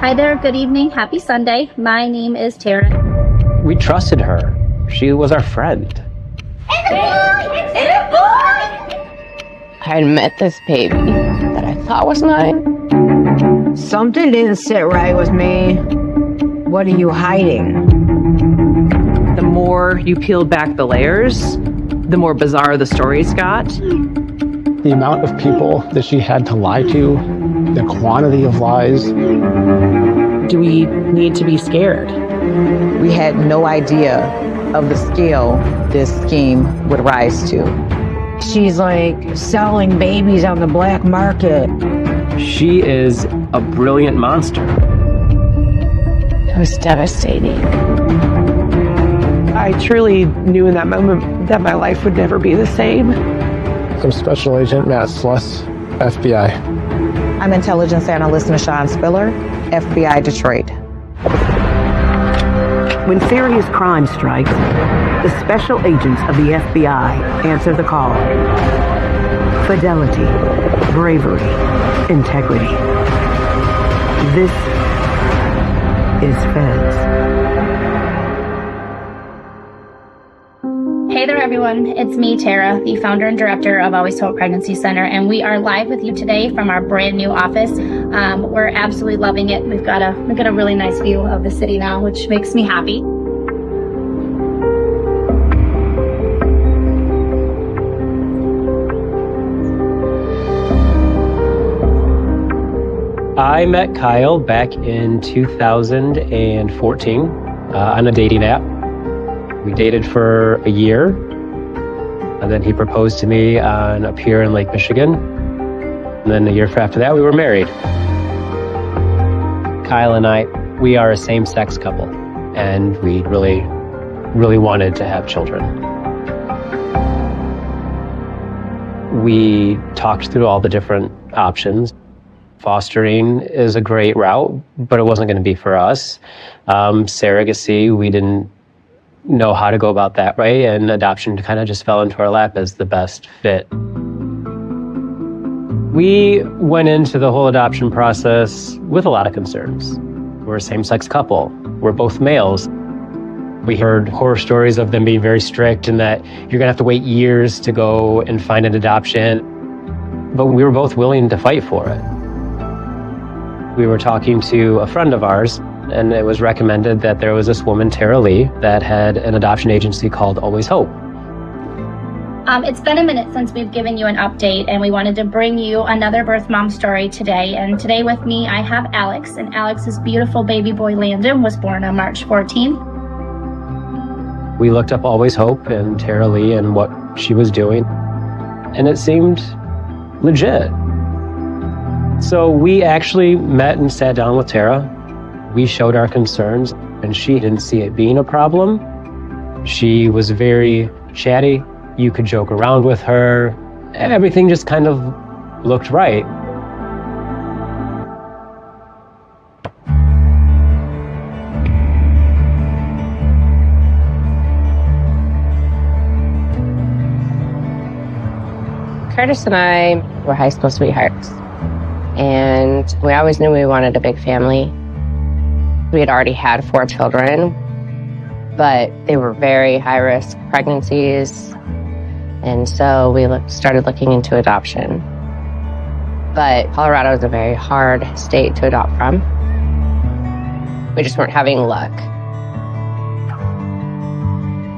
Hi there, good evening, happy Sunday. My name is Tara. We trusted her. She was our friend. I had met this baby that I thought was mine. Something didn't sit right with me. What are you hiding? The more you peeled back the layers, the more bizarre the stories got. The amount of people that she had to lie to, the quantity of lies. Do we need to be scared? We had no idea of the scale this scheme would rise to. She's like selling babies on the black market. She is a brilliant monster. It was devastating. I truly knew in that moment that my life would never be the same. I'm Special Agent Matt Sluss, FBI. I'm Intelligence Analyst Michonne Spiller, FBI Detroit. When serious crime strikes, the special agents of the FBI answer the call. Fidelity, bravery, integrity. This is Feds. Hey there, everyone. It's me, Tara, the founder and director of Always Hope Pregnancy Center, and we are live with you today from our brand new office. We're absolutely loving it. We've got a really nice view of the city now, which makes me happy. I met Kyle back in 2014 on a dating app. We dated for a year, and then he proposed to me on a pier in Lake Michigan. And then a year after that, we were married. Kyle and I, we are a same-sex couple, and we really, really wanted to have children. We talked through all the different options. Fostering is a great route, but it wasn't going to be for us. Surrogacy, we didn't know how to go about that, right? And adoption kind of just fell into our lap as the best fit. We went into the whole adoption process with a lot of concerns. We're a same-sex couple. We're both males. We heard horror stories of them being very strict and that you're gonna have to wait years to go and find an adoption. But we were both willing to fight for it. We were talking to a friend of ours, and it was recommended that there was this woman, Tara Lee, that had an adoption agency called Always Hope. It's been a minute since we've given you an update, and we wanted to bring you another birth mom story today. And today with me, I have Alex, and Alex's beautiful baby boy, Landon, was born on March 14th. We looked up Always Hope and Tara Lee and what she was doing, and it seemed legit. So we actually met and sat down with Tara. We showed our concerns, and she didn't see it being a problem. She was very chatty. You could joke around with her. Everything just kind of looked right. Curtis and I were high school sweethearts, and we always knew we wanted a big family. We had already had 4 children, but they were very high-risk pregnancies, and so we started looking into adoption. But Colorado is a very hard state to adopt from. We just weren't having luck.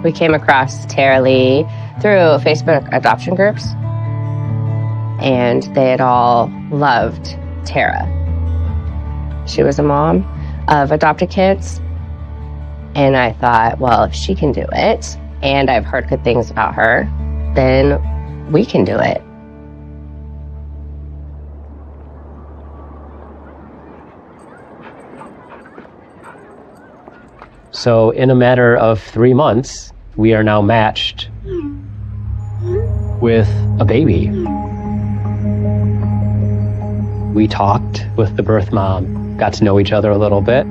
We came across Tara Lee through Facebook adoption groups, and they had all loved Tara. She was a mom of adopted kids, and I thought, well, if she can do it, and I've heard good things about her, then we can do it. So in a matter of 3 months, we are now matched with a baby. We talked with the birth mom, got to know each other a little bit.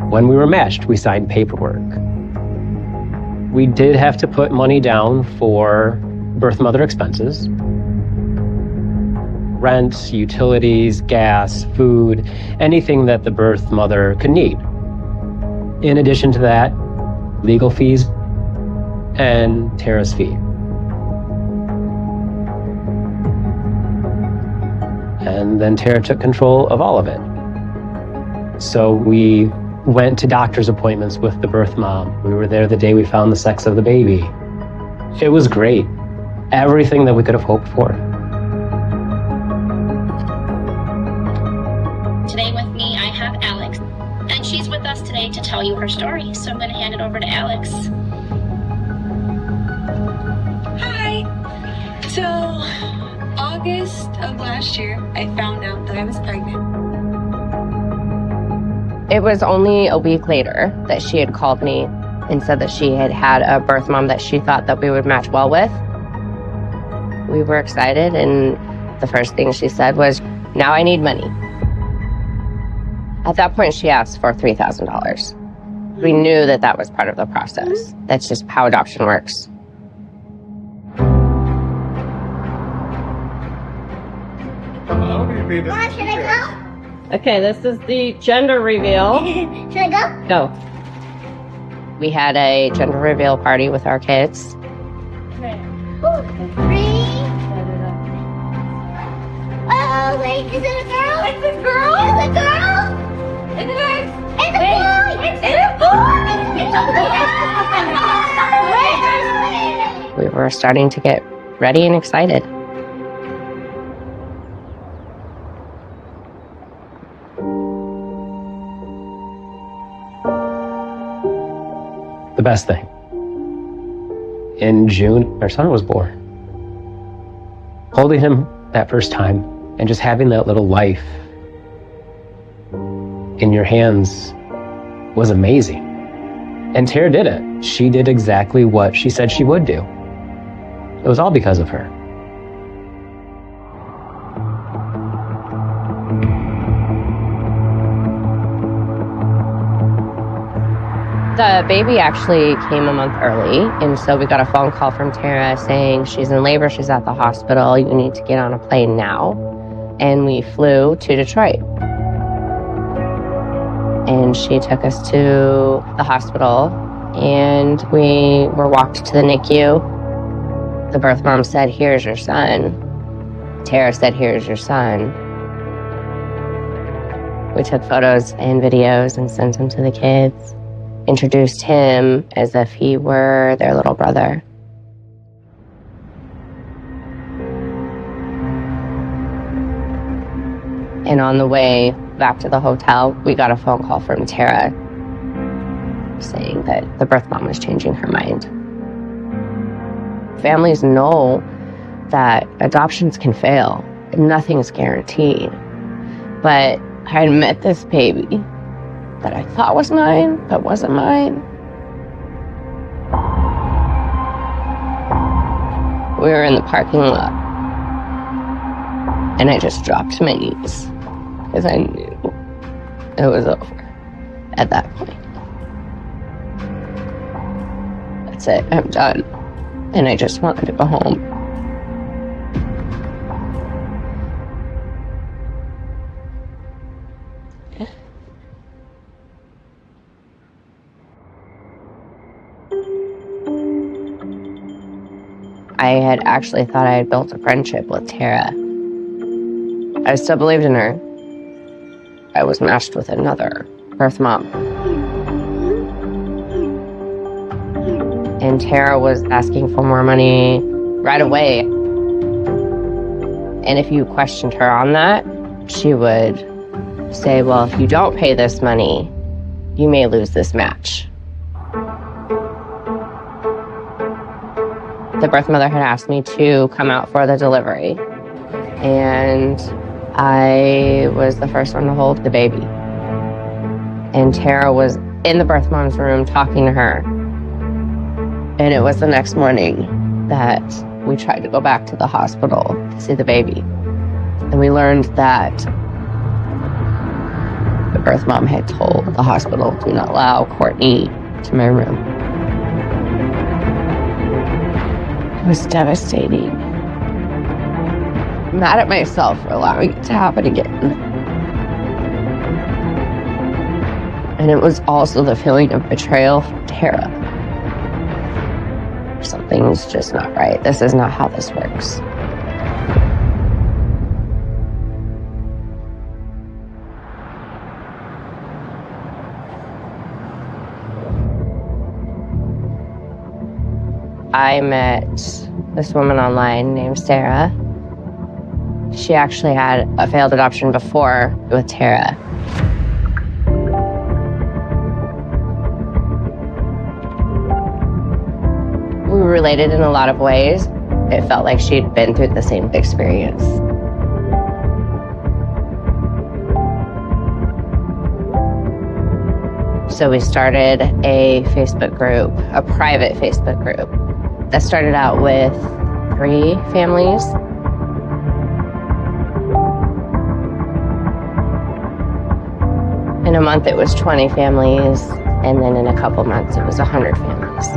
When we were matched, we signed paperwork. We did have to put money down for birth mother expenses. rent, utilities, gas, food, anything that the birth mother could need. In addition to that, legal fees and Tara's fee. And then Tara took control of all of it. So we went to doctor's appointments with the birth mom. We were there the day we found the sex of the baby. It was great. Everything that we could have hoped for. Today with me, I have Alex, and she's with us today to tell you her story. So I'm going to hand it over to Alex. Hi. So, August of last year, I found out that I was pregnant. It was only a week later that she had called me and said that she had had a birth mom that she thought that we would match well with. We were excited, and the first thing she said was, "Now I need money." At that point, she asked for $3,000. We knew that that was part of the process. That's just how adoption works. Should I go? Okay, this is the gender reveal. Should I go? Go. We had a gender reveal party with our kids. 3. Oh, wait, is it a girl? It's a girl? It's a girl? It's a girl? It's a boy! It's a boy! We were starting to get ready and excited. The best thing. In June, our son was born. Holding him that first time and just having that little life in your hands was amazing. And Tara did it. She did exactly what she said she would do. It was all because of her. The baby actually came a month early, and so we got a phone call from Tara saying she's in labor, she's at the hospital, you need to get on a plane now. And we flew to Detroit. And she took us to the hospital, and we were walked to the NICU. The birth mom said, "Here's your son." Tara said, "Here's your son." We took photos and videos and sent them to the kids. Introduced him as if he were their little brother. And on the way back to the hotel, we got a phone call from Tara saying that the birth mom was changing her mind. Families know that adoptions can fail. Nothing's guaranteed. But I had met this baby that I thought was mine, but wasn't mine. We were in the parking lot, and I just dropped to my knees because I knew it was over at that point. That's it, I'm done. And I just wanted to go home. I had actually thought I had built a friendship with Tara. I still believed in her. I was matched with another birth mom. And Tara was asking for more money right away. And if you questioned her on that, she would say, "Well, if you don't pay this money, you may lose this match." The birth mother had asked me to come out for the delivery, and I was the first one to hold the baby. And Tara was in the birth mom's room talking to her. And it was the next morning that we tried to go back to the hospital to see the baby. And we learned that the birth mom had told the hospital, "Do not allow Courtney to my room." It was devastating. mad at myself for allowing it to happen again. And it was also the feeling of betrayal from Tara. Something's just not right. This is not how this works. I met this woman online named Sarah. She actually had a failed adoption before with Tara. We were related in a lot of ways. It felt like she'd been through the same experience. So we started a Facebook group, a private Facebook group, that started out with 3 families. In a month, it was 20 families, and then in a couple months, it was 100 families.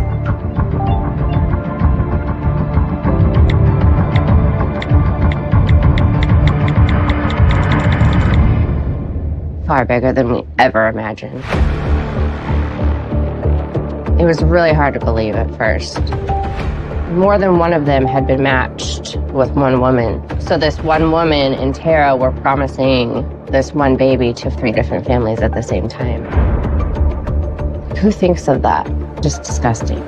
Far bigger than we ever imagined. It was really hard to believe at first. More than one of them had been matched with one woman. So this one woman and Tara were promising this one baby to 3 different families at the same time. Who thinks of that? Just disgusting.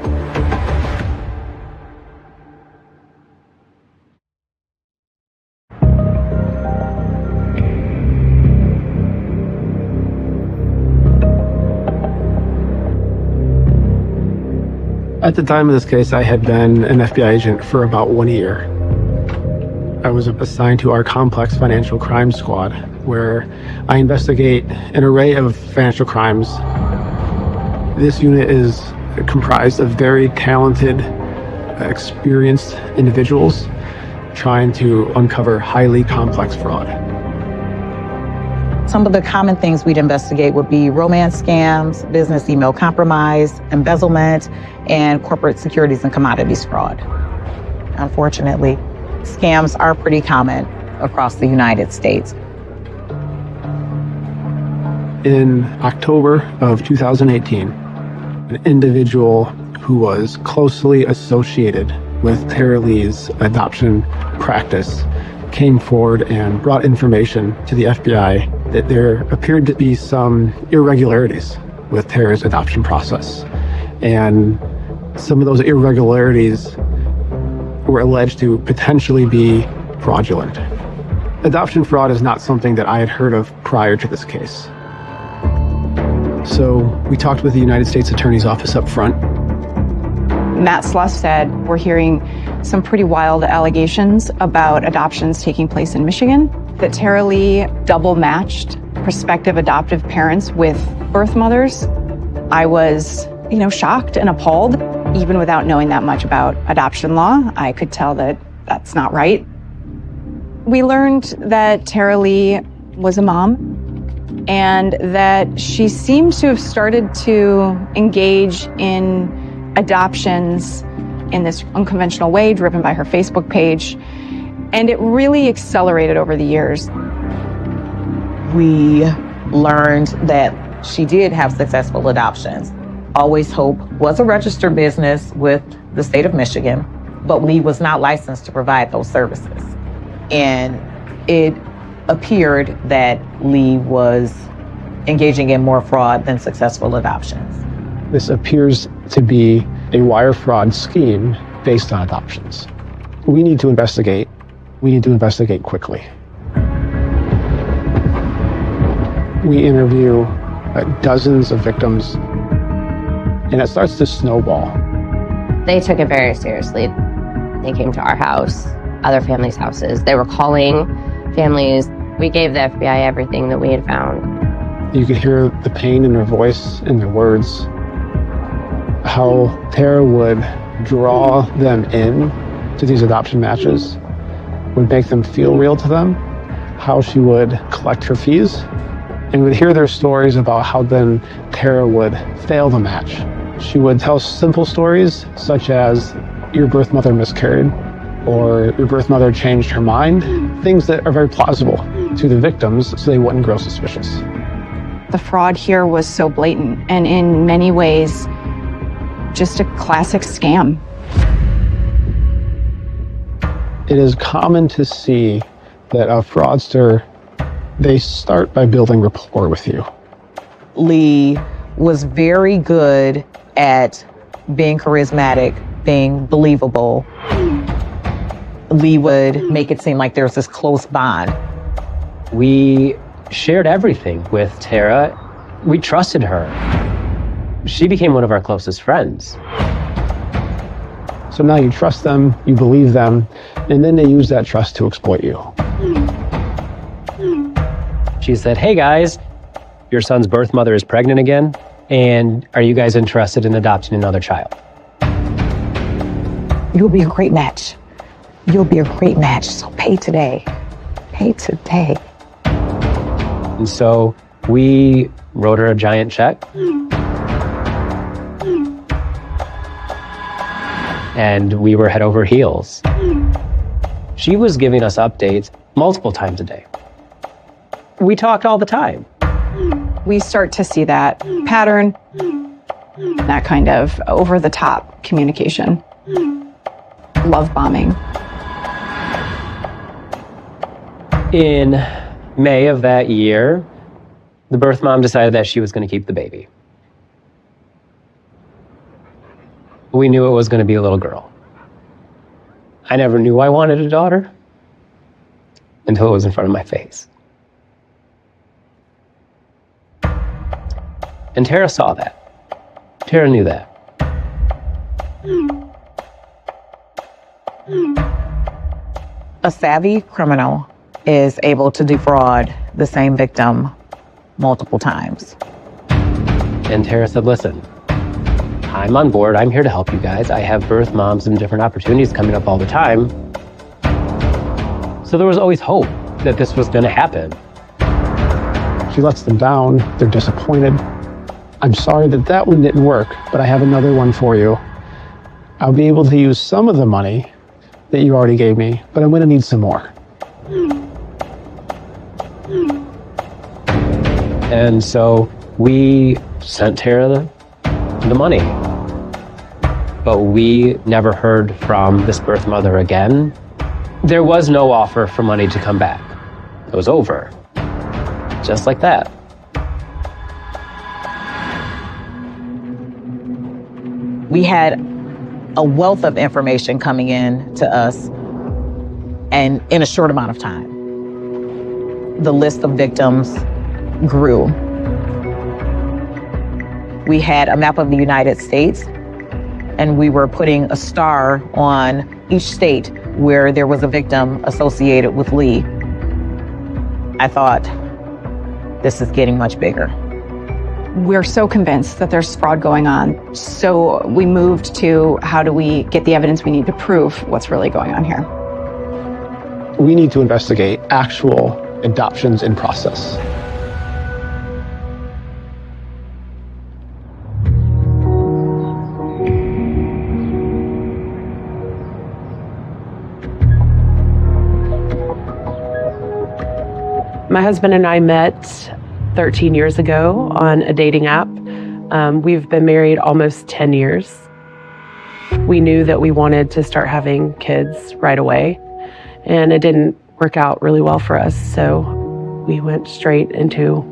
At the time of this case, I had been an FBI agent for about 1 year. I was assigned to our complex financial crime squad, where I investigate an array of financial crimes. This unit is comprised of very talented, experienced individuals trying to uncover highly complex fraud. Some of the common things we'd investigate would be romance scams, business email compromise, embezzlement, and corporate securities and commodities fraud. Unfortunately, scams are pretty common across the United States. In October of 2018, an individual who was closely associated with Tara Lee's adoption practice came forward and brought information to the FBI that there appeared to be some irregularities with Tara's adoption process. And some of those irregularities were alleged to potentially be fraudulent. Adoption fraud is not something that I had heard of prior to this case. So we talked with the United States Attorney's Office up front. Matt Sluss said, we're hearing some pretty wild allegations about adoptions taking place in Michigan, that Tara Lee double-matched prospective adoptive parents with birth mothers. I was, shocked and appalled. Even without knowing that much about adoption law, I could tell that that's not right. We learned that Tara Lee was a mom and that she seemed to have started to engage in adoptions in this unconventional way, driven by her Facebook page. And it really accelerated over the years. We learned that she did have successful adoptions. Always Hope was a registered business with the state of Michigan, but Lee was not licensed to provide those services. And it appeared that Lee was engaging in more fraud than successful adoptions. This appears to be a wire fraud scheme based on adoptions. We need to investigate. We need to investigate quickly. We interview dozens of victims, and it starts to snowball. They took it very seriously. They came to our house, other families' houses. They were calling families. We gave the FBI everything that we had found. You could hear the pain in their voice, in their words, how Tara would draw them in to these adoption matches, would make them feel real to them, how she would collect her fees, and would hear their stories about how then Tara would fail the match. She would tell simple stories such as, your birth mother miscarried, or your birth mother changed her mind, things that are very plausible to the victims so they wouldn't grow suspicious. The fraud here was so blatant and in many ways just a classic scam. It is common to see that a fraudster, they start by building rapport with you. Lee was very good at being charismatic, being believable. Lee would make it seem like there's this close bond. We shared everything with Tara. We trusted her. She became one of our closest friends. So now you trust them, you believe them, and then they use that trust to exploit you. She said, hey guys, your son's birth mother is pregnant again, and are you guys interested in adopting another child? You'll be a great match. You'll be a great match, so pay today. Pay today. And so we wrote her a giant check. And we were head over heels. She was giving us updates multiple times a day. We talked all the time. We start to see that pattern, that kind of over-the-top communication, love bombing. In May of that year, the birth mom decided that she was going to keep the baby. We knew it was going to be a little girl. I never knew I wanted a daughter until it was in front of my face. And Tara saw that. Tara knew that. A savvy criminal is able to defraud the same victim multiple times. And Tara said, listen, I'm on board. I'm here to help you guys. I have birth moms and different opportunities coming up all the time. So there was always hope that this was going to happen. She lets them down. They're disappointed. I'm sorry that that one didn't work, but I have another one for you. I'll be able to use some of the money that you already gave me, but I'm going to need some more. And so we sent Tara the money. But we never heard from this birth mother again. There was no offer for money to come back. It was over. Just like that. We had a wealth of information coming in to us, and in a short amount of time, the list of victims grew. We had a map of the United States, and we were putting a star on each state where there was a victim associated with Lee. I thought, this is getting much bigger. We're so convinced that there's fraud going on. So we moved to how do we get the evidence we need to prove what's really going on here. We need to investigate actual adoptions in process. My husband and I met 13 years ago on a dating app. We've been married almost 10 years. We knew that we wanted to start having kids right away, and it didn't work out really well for us, so we went straight into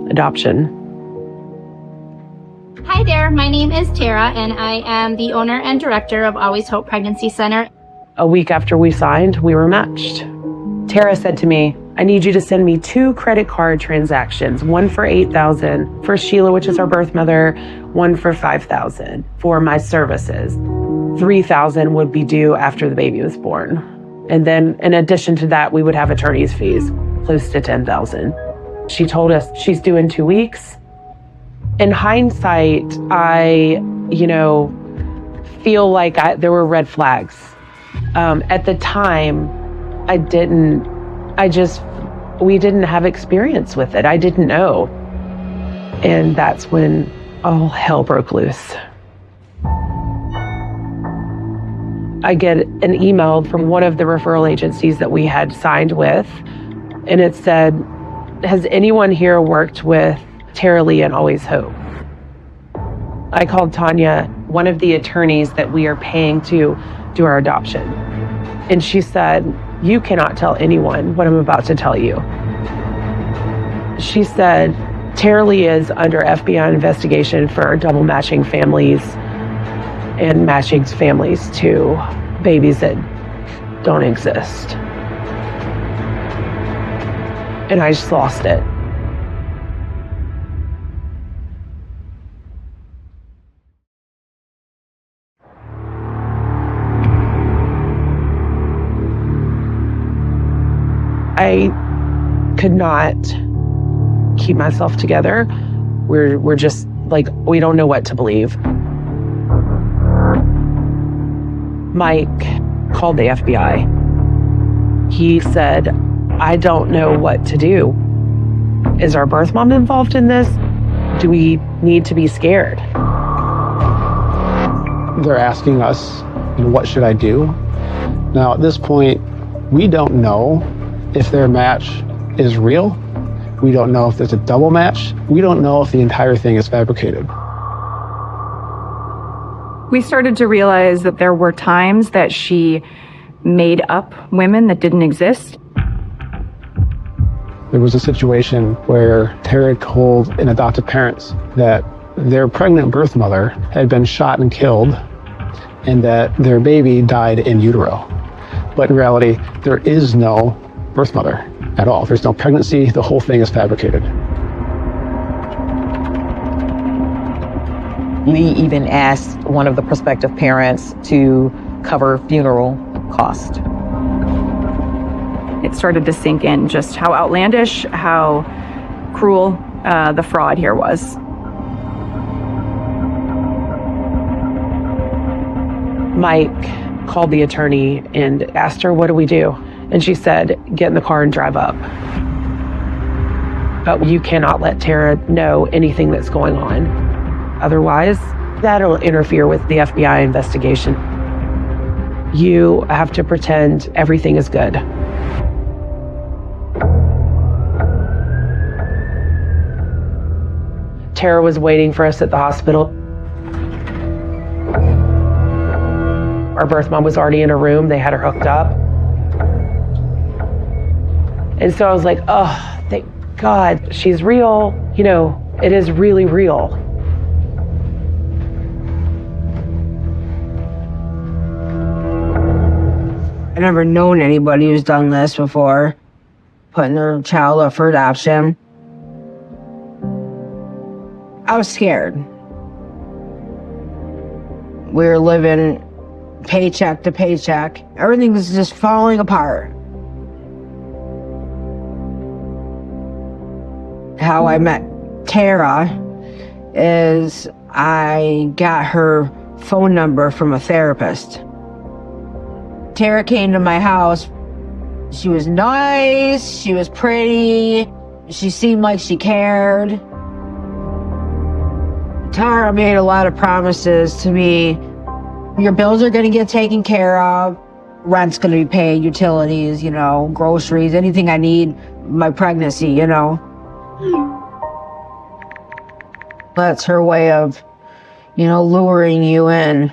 adoption. Hi there, my name is Tara, and I am the owner and director of Always Hope Pregnancy Center. A week after we signed, we were matched. Tara said to me, I need you to send me 2 credit card transactions, one for $8,000 for Sheila, which is our birth mother, one for $5,000 for my services. $3,000 would be due after the baby was born. And then in addition to that, we would have attorney's fees, close to $10,000. She told us she's due in 2 weeks. In hindsight, I, feel like there were red flags. At the time, we didn't have experience with it. I didn't know. And that's when all hell broke loose. I get an email from one of the referral agencies that we had signed with, and it said, "Has anyone here worked with Tara Lee and Always Hope?" I called Tanya, one of the attorneys that we are paying to do our adoption. And she said, "You cannot tell anyone what I'm about to tell you." She said, "Tara Lee is under FBI investigation for double matching families and matching families to babies that don't exist." And I just lost it. I could not keep myself together. We're just like, we don't know what to believe. Mike called the FBI. He said, "I don't know what to do. Is our birth mom involved in this? Do we need to be scared?" They're asking us, what should I do? Now, at this point, we don't know if their match is real. We don't know if there's a double match. We don't know if the entire thing is fabricated. We started to realize that there were times that she made up women that didn't exist. There was a situation where Tara told an adoptive parents that their pregnant birth mother had been shot and killed and that their baby died in utero. But in reality, there is no birth mother at all. There's no pregnancy. The whole thing is fabricated. Lee even asked one of the prospective parents to cover funeral cost. It started to sink in just how outlandish, how cruel the fraud here was. Mike called the attorney and asked her, "What do we do?" And she said, "Get in the car and drive up. But you cannot let Tara know anything that's going on. Otherwise, that'll interfere with the FBI investigation. You have to pretend everything is good." Tara was waiting for us at the hospital. Our birth mom was already in her room. They had her hooked up. And so I was like, oh, thank God she's real. You know, it is really real. I've never known anybody who's done this before, putting their child up for adoption. I was scared. We were living paycheck to paycheck. Everything was just falling apart. How I met Tara is I got her phone number from a therapist. Tara came to my house. She was nice, she was pretty, she seemed like she cared. Tara made a lot of promises to me. Your bills are gonna get taken care of, rent's gonna be paid, utilities, you know, groceries, anything I need, my pregnancy, you know. That's her way of, you know, luring you in.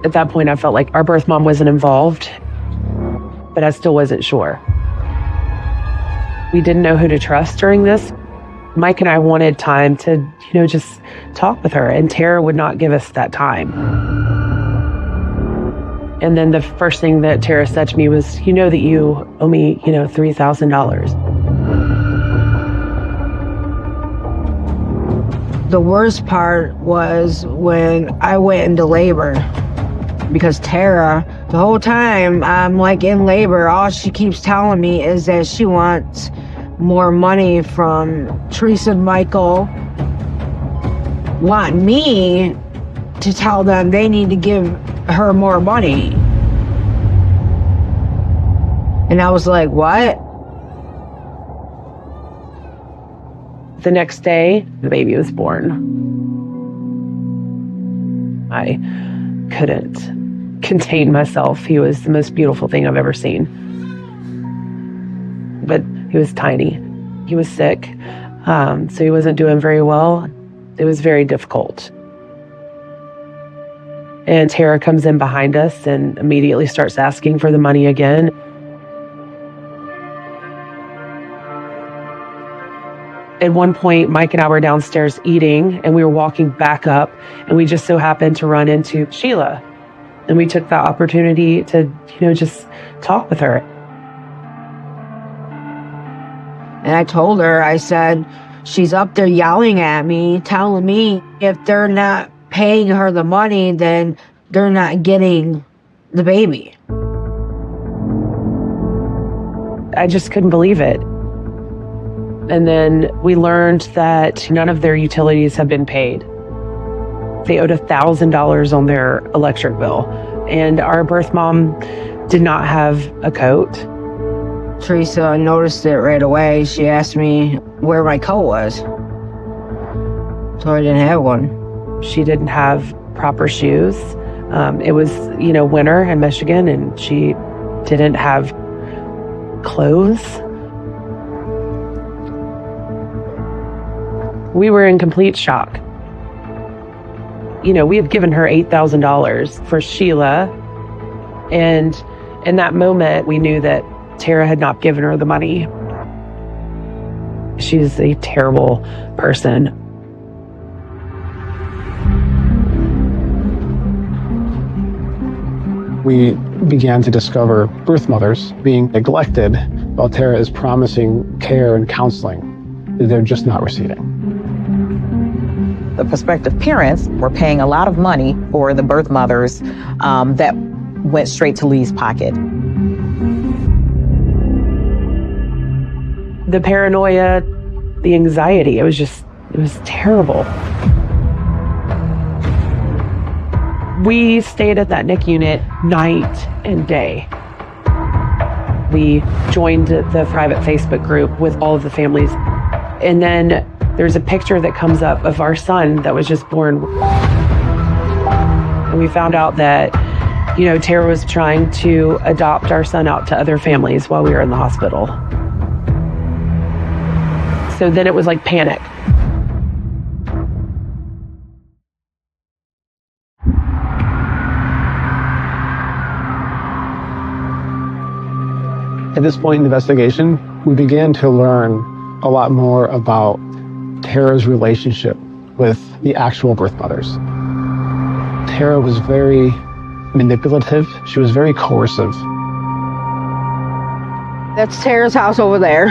At that point, I felt like our birth mom wasn't involved, but I still wasn't sure. We didn't know who to trust during this. Mike and I wanted time to, you know, just talk with her, and Tara would not give us that time. And then the first thing that Tara said to me was, "You know that you owe me, you know, $3,000. The worst part was when I went into labor, because Tara, the whole time I'm like in labor, all she keeps telling me is that she wants more money from Teresa and Michael, want me to tell them they need to give her more money. And I was like, what? The next day, the baby was born. I couldn't contain myself. He was the most beautiful thing I've ever seen. But he was tiny. He was sick, so he wasn't doing very well. It was very difficult. And Tara comes in behind us and immediately starts asking for the money again. At one point, Mike and I were downstairs eating, and we were walking back up, and we just so happened to run into Sheila. And we took that opportunity to, just talk with her. And I told her, I said, she's up there yelling at me, telling me if they're not paying her the money, then they're not getting the baby. I just couldn't believe it. And then we learned that none of their utilities have been paid. They owed $1,000 on their electric bill. And our birth mom did not have a coat. Teresa noticed it right away. She asked me where my coat was. So I didn't have one. She didn't have proper shoes. It was, winter in Michigan, and she didn't have clothes. We were in complete shock. We had given her $8,000 for Sheila. And in that moment, we knew that Tara had not given her the money. She's a terrible person. We began to discover birth mothers being neglected while Tara is promising care and counseling that they're just not receiving. The prospective parents were paying a lot of money for the birth mothers that went straight to Lee's pocket. The paranoia, the anxiety, it was terrible. We stayed at that NIC unit night and day. We joined the private Facebook group with all of the families. And then there's a picture that comes up of our son that was just born. And we found out that, Tara was trying to adopt our son out to other families while we were in the hospital. So then it was like panic. At this point in the investigation, we began to learn a lot more about Tara's relationship with the actual birth mothers. Tara was very manipulative. She was very coercive. That's Tara's house over there.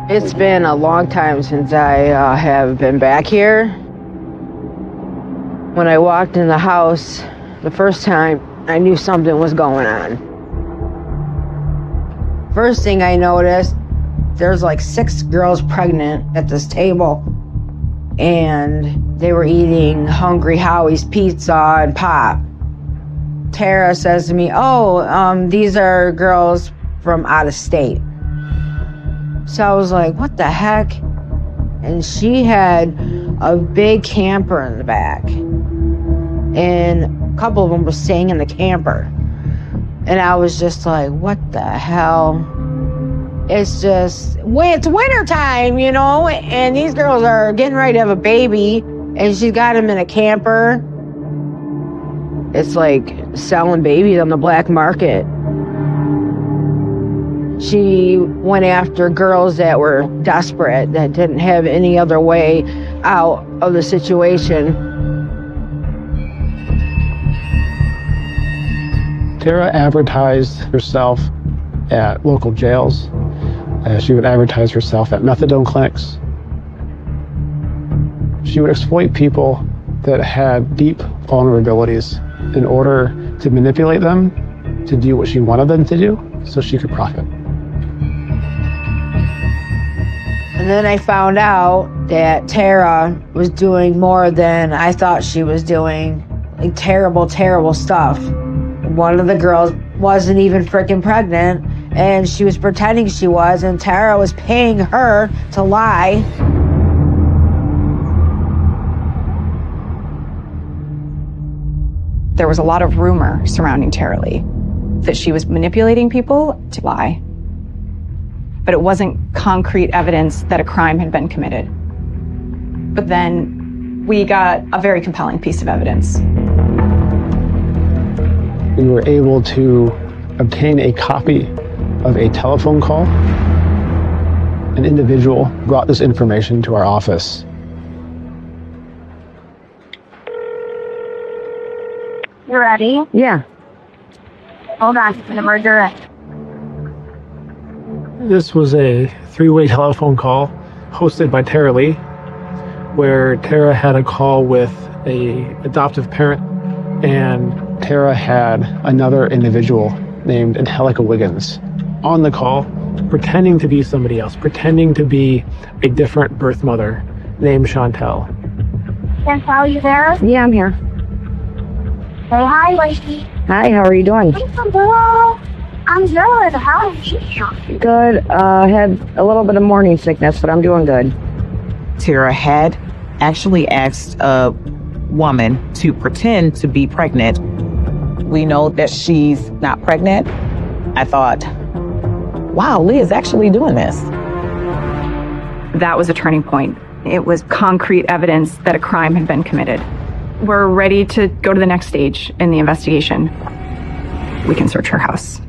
It's been a long time since I have been back here. When I walked in the house the first time, I knew something was going on. First thing I noticed, there's like 6 girls pregnant at this table, and they were eating Hungry Howie's pizza and pop. Tara says to me, these are girls from out of state. So I was like, what the heck? And she had a big camper in the back, and a couple of them were staying in the camper. And I was just like, what the hell? It's winter time, and these girls are getting ready to have a baby, and she's got him in a camper. It's like selling babies on the black market. She went after girls that were desperate, that didn't have any other way out of the situation. Tara advertised herself at local jails. She would advertise herself at methadone clinics. She would exploit people that had deep vulnerabilities in order to manipulate them to do what she wanted them to do so she could profit. And then I found out that Tara was doing more than I thought she was doing, like terrible, terrible stuff. One of the girls wasn't even freaking pregnant, and she was pretending she was, and Tara was paying her to lie. There was a lot of rumor surrounding Tara Lee that she was manipulating people to lie. But it wasn't concrete evidence that a crime had been committed. But then we got a very compelling piece of evidence. We were able to obtain a copy of a telephone call. An individual brought this information to our office. You ready? Yeah. Hold on, I'm gonna murder it. This was a three-way telephone call hosted by Tara Lee, where Tara had a call with an adoptive parent, and Tara had another individual named Angelica Wiggins on the call, pretending to be somebody else, pretending to be a different birth mother named Chantel. Chantel, are you there? Yeah, I'm here. Say hi, Lacey. Hi, how are you doing? I'm good. How are you? Good. Had a little bit of morning sickness, but I'm doing good. Tara had actually asked a woman to pretend to be pregnant. We know that she's not pregnant. I thought, wow, Lee is actually doing this. That was a turning point. It was concrete evidence that a crime had been committed. We're ready to go to the next stage in the investigation. We can search her house.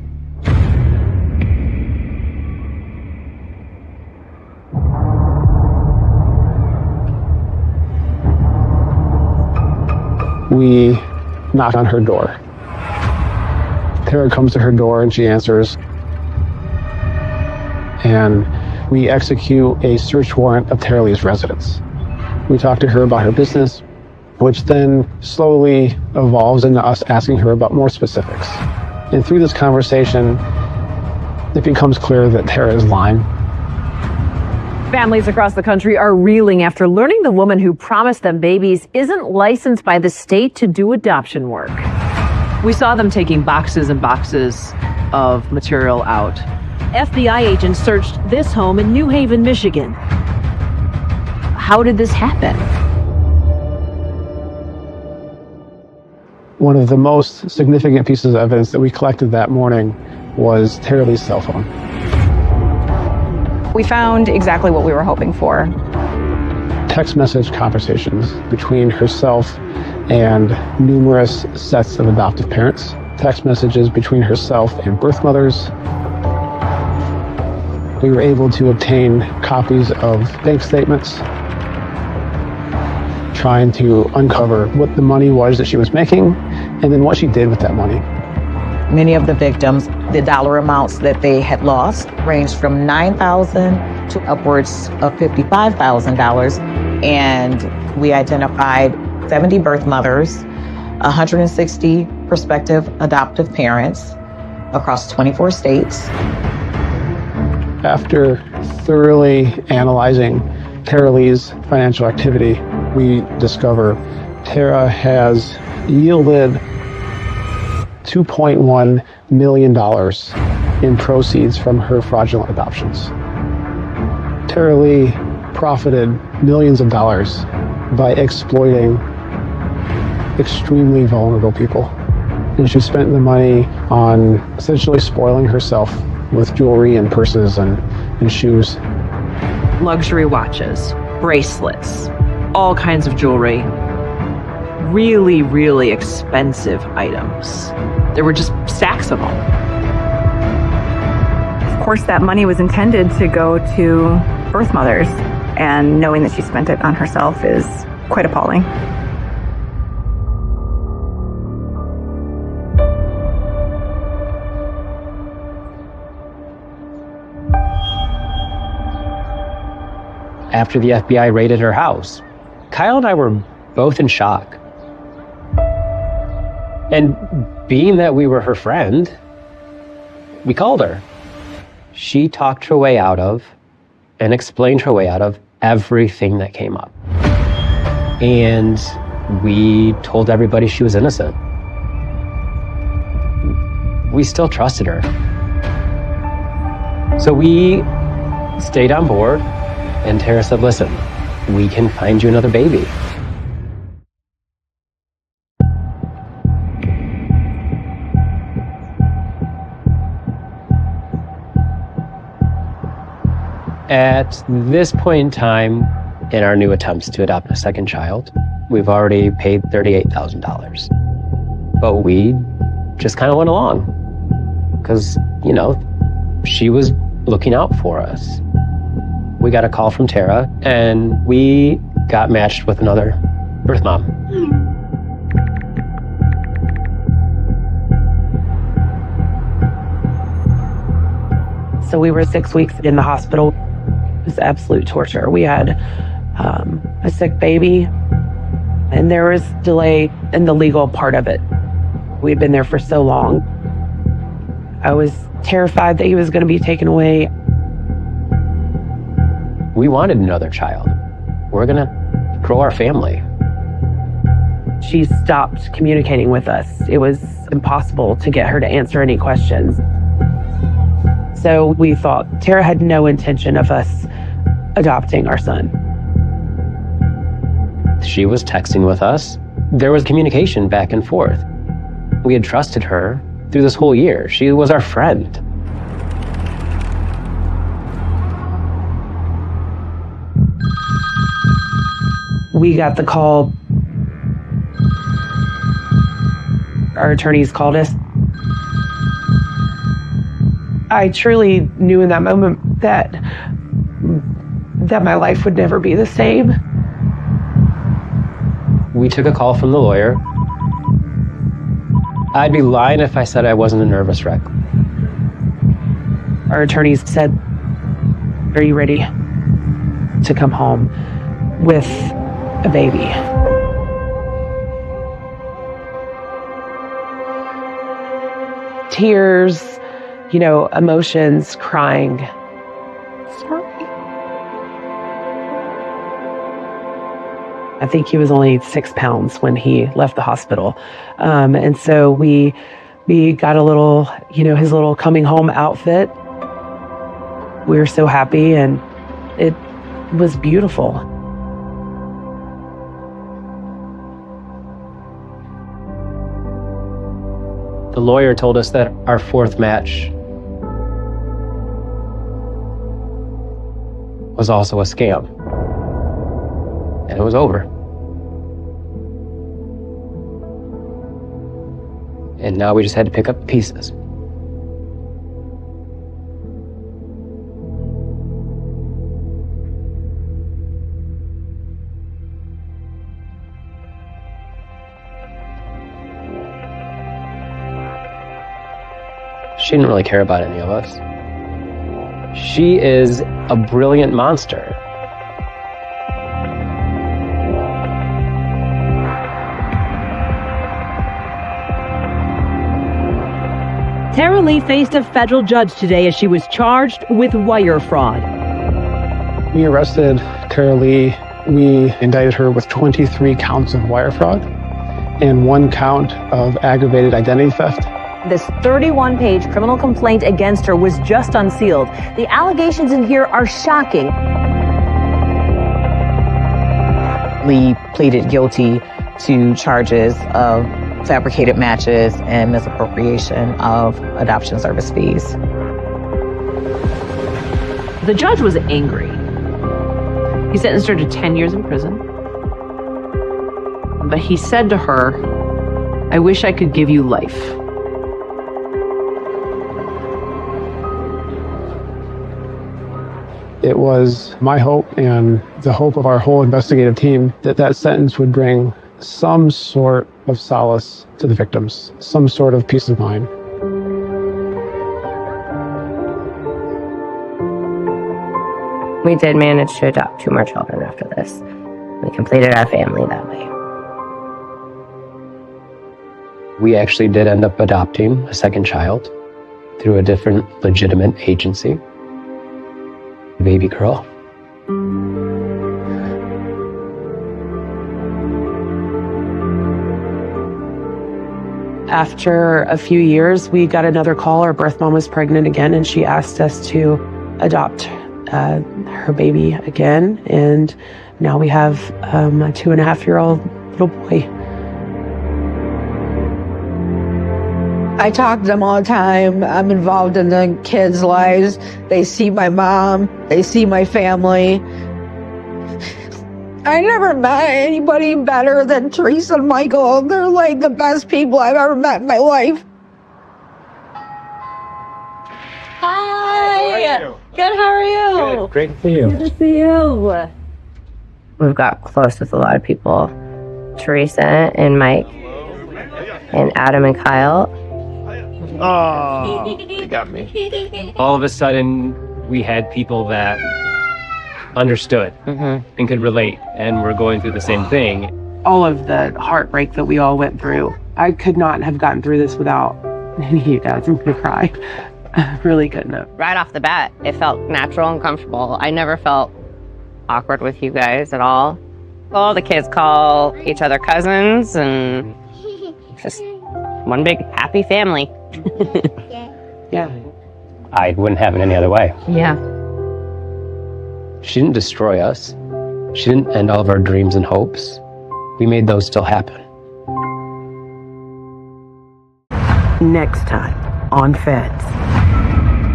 We knock on her door. Tara comes to her door and she answers. And we execute a search warrant of Tara Lee's residence. We talk to her about her business, which then slowly evolves into us asking her about more specifics. And through this conversation, it becomes clear that Tara is lying. Families across the country are reeling after learning the woman who promised them babies isn't licensed by the state to do adoption work. We saw them taking boxes and boxes of material out. FBI agents searched this home in New Haven, Michigan. How did this happen? One of the most significant pieces of evidence that we collected that morning was Tara Lee's cell phone. We found exactly what we were hoping for. Text message conversations between herself and numerous sets of adoptive parents. Text messages between herself and birth mothers. We were able to obtain copies of bank statements, trying to uncover what the money was that she was making and then what she did with that money. Many of the victims, the dollar amounts that they had lost ranged from $9,000 to upwards of $55,000. And we identified 70 birth mothers, 160 prospective adoptive parents across 24 states. After thoroughly analyzing Tara Lee's financial activity, we discover Tara has yielded $2.1 million in proceeds from her fraudulent adoptions. Tara Lee profited millions of dollars by exploiting extremely vulnerable people. And she spent the money on essentially spoiling herself with jewelry and purses and shoes. Luxury watches, bracelets, all kinds of jewelry. Really, really expensive items. There were just stacks of them. Of course, that money was intended to go to birth mothers, and knowing that she spent it on herself is quite appalling. After the FBI raided her house, Kyle and I were both in shock. And being that we were her friend, we called her. She talked her way out of and explained her way out of everything that came up. And we told everybody she was innocent. We still trusted her. So we stayed on board, and Tara said, listen, we can find you another baby. At this point in time, in our new attempts to adopt a second child, we've already paid $38,000. But we just kind of went along because, you know, she was looking out for us. We got a call from Tara, and we got matched with another birth mom. So we were 6 weeks in the hospital. It was absolute torture. We had a sick baby, and there was delay in the legal part of it. We'd been there for so long. I was terrified that he was going to be taken away. We wanted another child. We're going to grow our family. She stopped communicating with us. It was impossible to get her to answer any questions. So we thought Tara had no intention of us adopting our son. She was texting with us. There was communication back and forth. We had trusted her through this whole year. She was our friend. We got the call. Our attorneys called us. I truly knew in that moment that my life would never be the same. We took a call from the lawyer. I'd be lying if I said I wasn't a nervous wreck. Our attorneys said, "Are you ready to come home with a baby?" Tears, you know, emotions, crying. Sorry. I think he was only 6 pounds when he left the hospital. And so we got a little, you know, his little coming home outfit. We were so happy, and it was beautiful. The lawyer told us that our fourth match was also a scam. And it was over. And now we just had to pick up the pieces. She didn't really care about any of us. She is a brilliant monster. Tara Lee faced a federal judge today as she was charged with wire fraud. We arrested Tara Lee. We indicted her with 23 counts of wire fraud and 1 count of aggravated identity theft. This 31-page criminal complaint against her was just unsealed. The allegations in here are shocking. Lee pleaded guilty to charges of fabricated matches and misappropriation of adoption service fees. The judge was angry. He sentenced her to 10 years in prison. But he said to her, "I wish I could give you life." It was my hope and the hope of our whole investigative team that that sentence would bring some sort of solace to the victims, some sort of peace of mind. We did manage to adopt 2 more children after this. We completed our family that way. We actually did end up adopting a second child through a different legitimate agency. Baby girl. After a few years, we got another call. Our birth mom was pregnant again, and she asked us to adopt her baby again. And now we have a 2.5-year-old little boy. I talk to them all the time. I'm involved in the kids' lives. They see my mom. They see my family. I never met anybody better than Teresa and Michael. They're like the best people I've ever met in my life. Hi. Good, how are you? Good. Great to see you. Good to see you. We've got close with a lot of people. Teresa and Mike and Adam and Kyle. Oh, you got me. All of a sudden, we had people that understood and could relate, and were going through the same thing. All of the heartbreak that we all went through. I could not have gotten through this without any of you guys. I'm gonna cry. I really couldn't have. Right off the bat, it felt natural and comfortable. I never felt awkward with you guys at all. All the kids call each other cousins, and just one big happy family. Yeah. I wouldn't have it any other way. Yeah. She didn't destroy us. She didn't end all of our dreams and hopes. We made those still happen. Next time on Feds.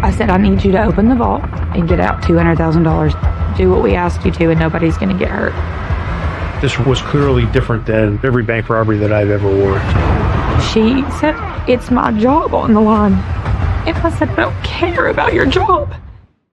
I said, I need you to open the vault and get out $200,000. Do what we asked you to, and nobody's going to get hurt. This was clearly different than every bank robbery that I've ever worked. She said, it's my job on the line. And I said, I don't care about your job.